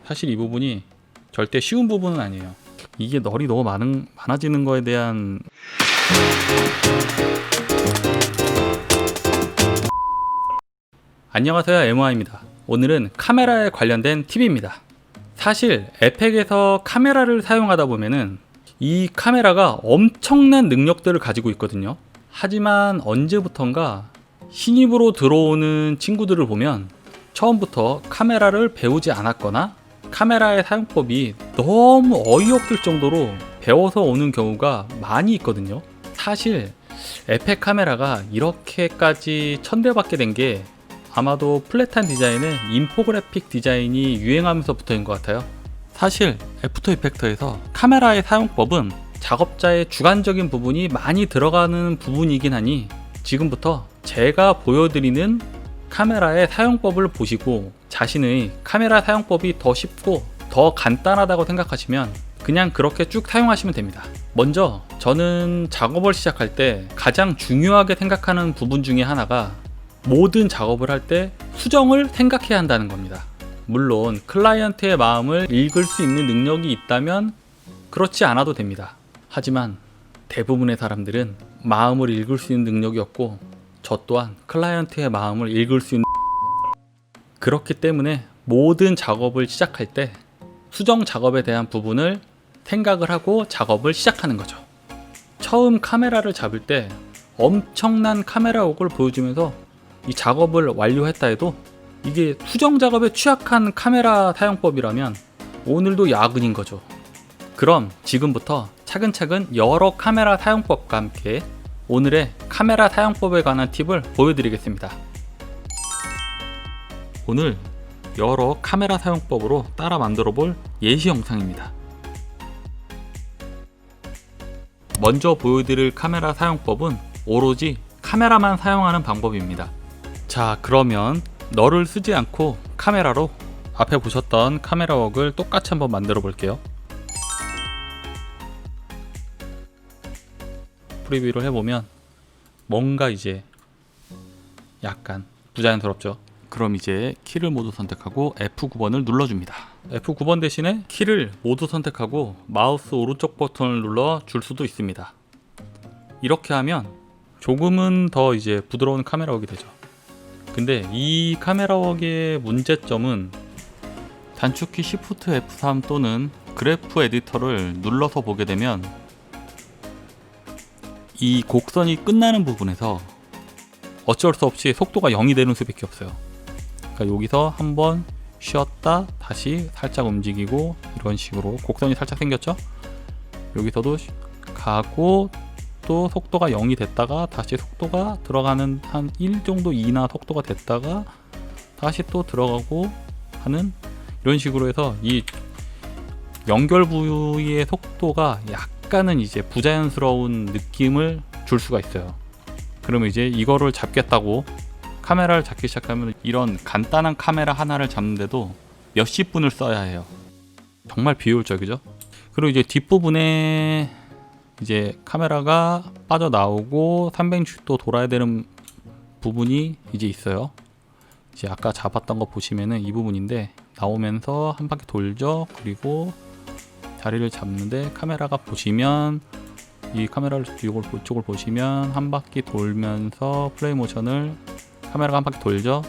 사실 이 부분이 절대 쉬운 부분은 아니에요. 이게 널이 너무 많아지는 거에 대한 안녕하세요, MY입니다. 오늘은 카메라에 관련된 팁입니다. 사실 에펙에서 카메라를 사용하다 보면은 이 카메라가 엄청난 능력들을 가지고 있거든요. 하지만 언제부턴가 신입으로 들어오는 친구들을 보면 처음부터 카메라를 배우지 않았거나 카메라의 사용법이 너무 어이없을 정도로 배워서 오는 경우가 많이 있거든요. 사실 에펙 카메라가 이렇게까지 천대받게 된 게 아마도 플랫한 디자인에 인포그래픽 디자인이 유행하면서부터인 것 같아요. 사실 애프터 이펙터에서 카메라의 사용법은 작업자의 주관적인 부분이 많이 들어가는 부분이긴 하니 지금부터 제가 보여드리는 카메라의 사용법을 보시고 자신의 카메라 사용법이 더 쉽고 더 간단하다고 생각하시면 그냥 그렇게 쭉 사용하시면 됩니다. 먼저 저는 작업을 시작할 때 가장 중요하게 생각하는 부분 중에 하나가 모든 작업을 할 때 수정을 생각해야 한다는 겁니다. 물론 클라이언트의 마음을 읽을 수 있는 능력이 있다면 그렇지 않아도 됩니다. 하지만 대부분의 사람들은 마음을 읽을 수 있는 능력이 없고 저 또한 클라이언트의 마음을 읽을 수 있는 그렇기 때문에 모든 작업을 시작할 때 수정 작업에 대한 부분을 생각을 하고 작업을 시작하는 거죠. 처음 카메라를 잡을 때 엄청난 카메라 웍을 보여주면서 이 작업을 완료했다 해도 이게 수정 작업에 취약한 카메라 사용법이라면 오늘도 야근인 거죠. 그럼 지금부터 차근차근 여러 카메라 사용법과 함께 오늘의 카메라 사용법에 관한 팁을 보여드리겠습니다. 오늘 여러 카메라 사용법으로 따라 만들어 볼 예시 영상입니다. 먼저 보여드릴 카메라 사용법은 오로지 카메라만 사용하는 방법입니다. 자, 그러면 널을 쓰지 않고 카메라로 앞에 보셨던 카메라 웍을 똑같이 한번 만들어 볼게요. 프리뷰를 해보면 뭔가 이제 약간 부자연스럽죠. 그럼 이제 키를 모두 선택하고 F9번을 눌러줍니다. F9번 대신에 키를 모두 선택하고 마우스 오른쪽 버튼을 눌러 줄 수도 있습니다. 이렇게 하면 조금은 더 이제 부드러운 카메라 웍이 되죠. 근데 이 카메라 웍의 문제점은 단축키 Shift F3 또는 그래프 에디터를 눌러서 보게 되면 이 곡선이 끝나는 부분에서 어쩔 수 없이 속도가 0이 되는 수밖에 없어요. 그러니까 여기서 한번 쉬었다 다시 살짝 움직이고 이런 식으로 곡선이 살짝 생겼죠. 여기서도 가고 또 속도가 0이 됐다가 다시 속도가 들어가는 한 1 정도 이나 속도가 됐다가 다시 또 들어가고 하는 이런 식으로 해서 이 연결 부위의 속도가 약간은 이제 부자연스러운 느낌을 줄 수가 있어요. 그러면 이제 이거를 잡겠다고 카메라를 잡기 시작하면 이런 간단한 카메라 하나를 잡는데도 몇십 분을 써야 해요. 정말 비효율적이죠. 그리고 이제 뒷부분에 이제 카메라가 빠져나오고 360도 돌아야 되는 부분이 이제 있어요. 이제 아까 잡았던 거 보시면은 이 부분인데 나오면서 한 바퀴 돌죠. 그리고 자리를 잡는데 카메라가 보시면 이 카메라를 이쪽을 보시면 한 바퀴 돌면서 플레이 모션을 카메라가 한 바퀴 돌죠.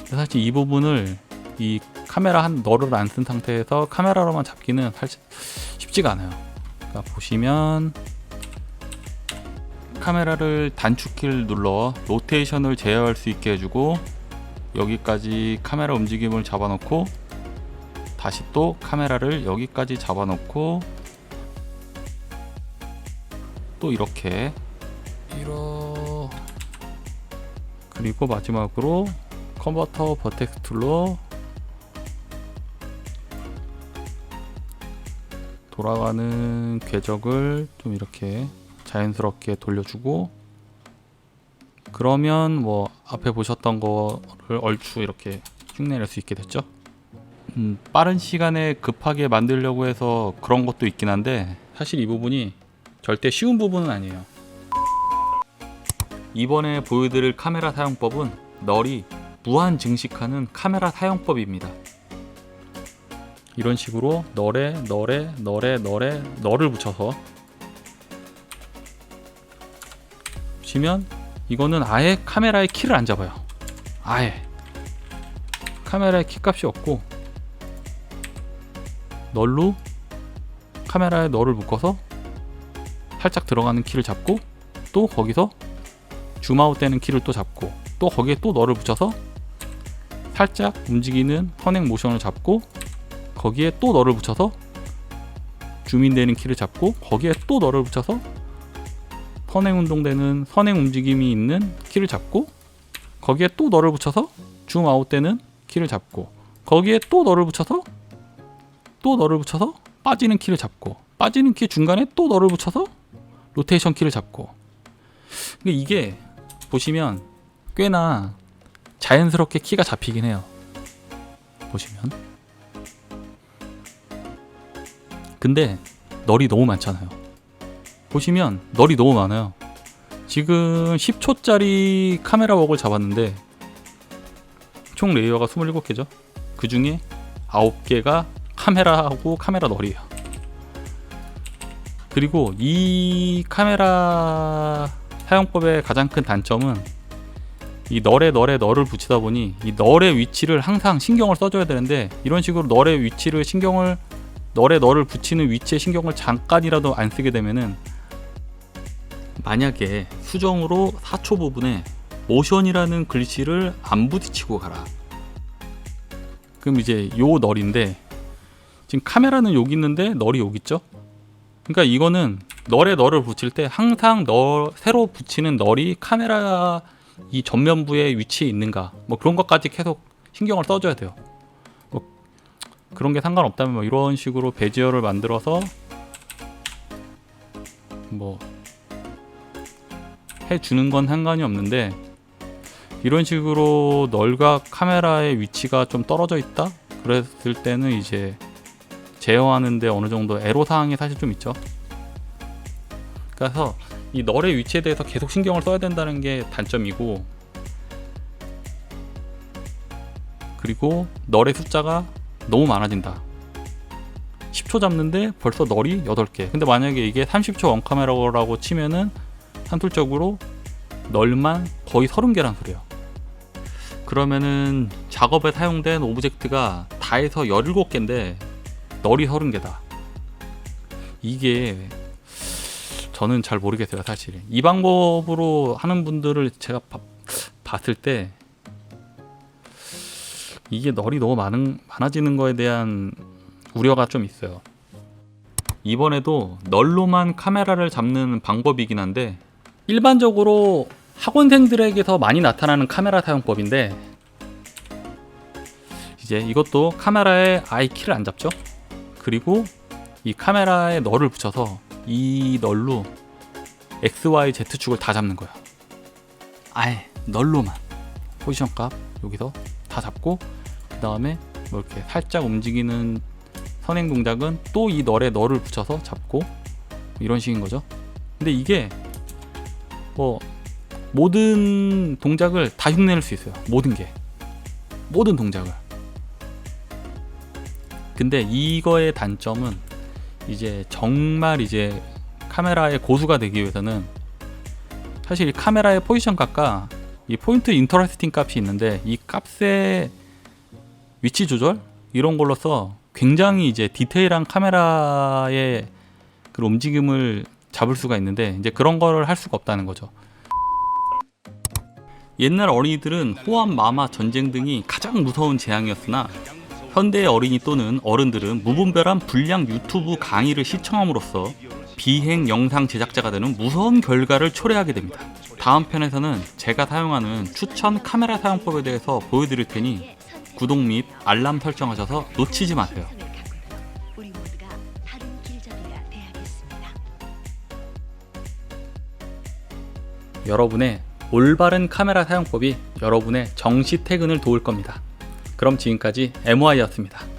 사실 이 부분을 이 카메라 한 널을 안 쓴 상태에서 카메라로만 잡기는 사실 쉽지가 않아요. 보시면 카메라를 단축키를 눌러 로테이션을 제어할 수 있게 해주고 여기까지 카메라 움직임을 잡아놓고 다시 또 카메라를 여기까지 잡아놓고 또 이렇게 그리고 마지막으로 컨버터 버텍스 툴로 돌아가는 궤적을 좀 이렇게 자연스럽게 돌려주고 그러면 뭐 앞에 보셨던 거를 얼추 이렇게 흉내낼 수 있게 됐죠. 빠른 시간에 급하게 만들려고 해서 그런 것도 있긴 한데 사실 이 부분이 절대 쉬운 부분은 아니에요. 이번에 보여드릴 카메라 사용법은 널이 무한 증식하는 카메라 사용법입니다. 이런 식으로 널을 붙여서 보시면 이거는 아예 카메라의 키를 안 잡아요. 아예 카메라의 키 값이 없고 널로 카메라에 널을 묶어서 살짝 들어가는 키를 잡고 또 거기서 줌아웃 되는 키를 또 잡고 또 거기에 또 널을 붙여서 살짝 움직이는 선행 모션을 잡고 거기에 또 널을 붙여서 줌인 되는 키를 잡고 거기에 또 널을 붙여서 선행 운동되는 선행 움직임이 있는 키를 잡고 거기에 또 널을 붙여서 줌아웃 되는 키를 잡고 거기에 또 널을 붙여서 빠지는 키를 잡고 빠지는 키 중간에 또 널을 붙여서 로테이션 키를 잡고. 근데 이게 보시면 꽤나 자연스럽게 키가 잡히긴 해요. 보시면. 근데 널이 너무 많잖아요. 보시면 널이 너무 많아요. 지금 10초짜리 카메라 웍을 잡았는데 총 레이어가 27개죠. 그 중에 9개가 카메라하고 카메라 널이에요. 그리고 이 카메라 사용법의 가장 큰 단점은 이 널에 널을 붙이다 보니 이 널의 위치를 항상 신경을 써줘야 되는데 이런 식으로 널의 위치를 널에 널을 붙이는 위치에 신경을 잠깐이라도 안 쓰게 되면은 만약에 수정으로 4초 부분에 모션이라는 글씨를 안 부딪히고 가라. 그럼 이제 요 널인데 지금 카메라는 여기 있는데 널이 여기 있죠? 그러니까 이거는 널에 널을 붙일 때 항상 새로 붙이는 널이 카메라 이 전면부의 위치에 있는가 뭐 그런 것까지 계속 신경을 써줘야 돼요. 뭐 그런 게 상관없다면 뭐 이런 식으로 베지어를 만들어서 뭐 해주는 건 상관이 없는데 이런 식으로 널과 카메라의 위치가 좀 떨어져 있다? 그랬을 때는 이제 제어하는데 어느 정도 애로사항이 사실 좀 있죠. 그래서 이 널의 위치에 대해서 계속 신경을 써야 된다는 게 단점이고, 그리고 널의 숫자가 너무 많아진다. 10초 잡는데 벌써 널이 8개. 근데 만약에 이게 30초 원카메라라고 치면은 산술적으로 널만 거의 30개란 소리예요. 그러면은 작업에 사용된 오브젝트가 다 해서 17개인데 널이 30개다. 이게 저는 잘 모르겠어요, 사실. 이 방법으로 하는 분들을 제가 봤을 때 이게 널이 너무 많아지는 거에 대한 우려가 좀 있어요. 이번에도 널로만 카메라를 잡는 방법이긴 한데 일반적으로 학원생들에게서 많이 나타나는 카메라 사용법인데 이제 이것도 카메라에 아예 키를 안 잡죠. 그리고 이 카메라에 널을 붙여서 이 널로 X, Y, Z축을 다 잡는 거야. 아예 널로만 포지션 값 여기서 다 잡고 그 다음에 뭐 이렇게 살짝 움직이는 선행 동작은 또 이 널에 널을 붙여서 잡고 이런 식인 거죠. 근데 이게 뭐 모든 동작을 다 흉내낼 수 있어요. 모든 동작을. 근데 이거의 단점은 이제 정말 이제 카메라의 고수가 되기 위해서는 사실 이 카메라의 포지션 값과 이 포인트 인터레스팅 값이 있는데 이 값의 위치 조절 이런 걸로써 굉장히 이제 디테일한 카메라의 그 움직임을 잡을 수가 있는데 이제 그런 거를 할 수가 없다는 거죠. 옛날 어린이들은 호암, 마마, 전쟁 등이 가장 무서운 재앙이었으나 현대의 어린이 또는 어른들은 무분별한 불량 유튜브 강의를 시청함으로써 비행 영상 제작자가 되는 무서운 결과를 초래하게 됩니다. 다음 편에서는 제가 사용하는 추천 카메라 사용법에 대해서 보여드릴 테니 구독 및 알람 설정하셔서 놓치지 마세요. 여러분의 올바른 카메라 사용법이 여러분의 정시 퇴근을 도울 겁니다. 그럼 지금까지 MY였습니다.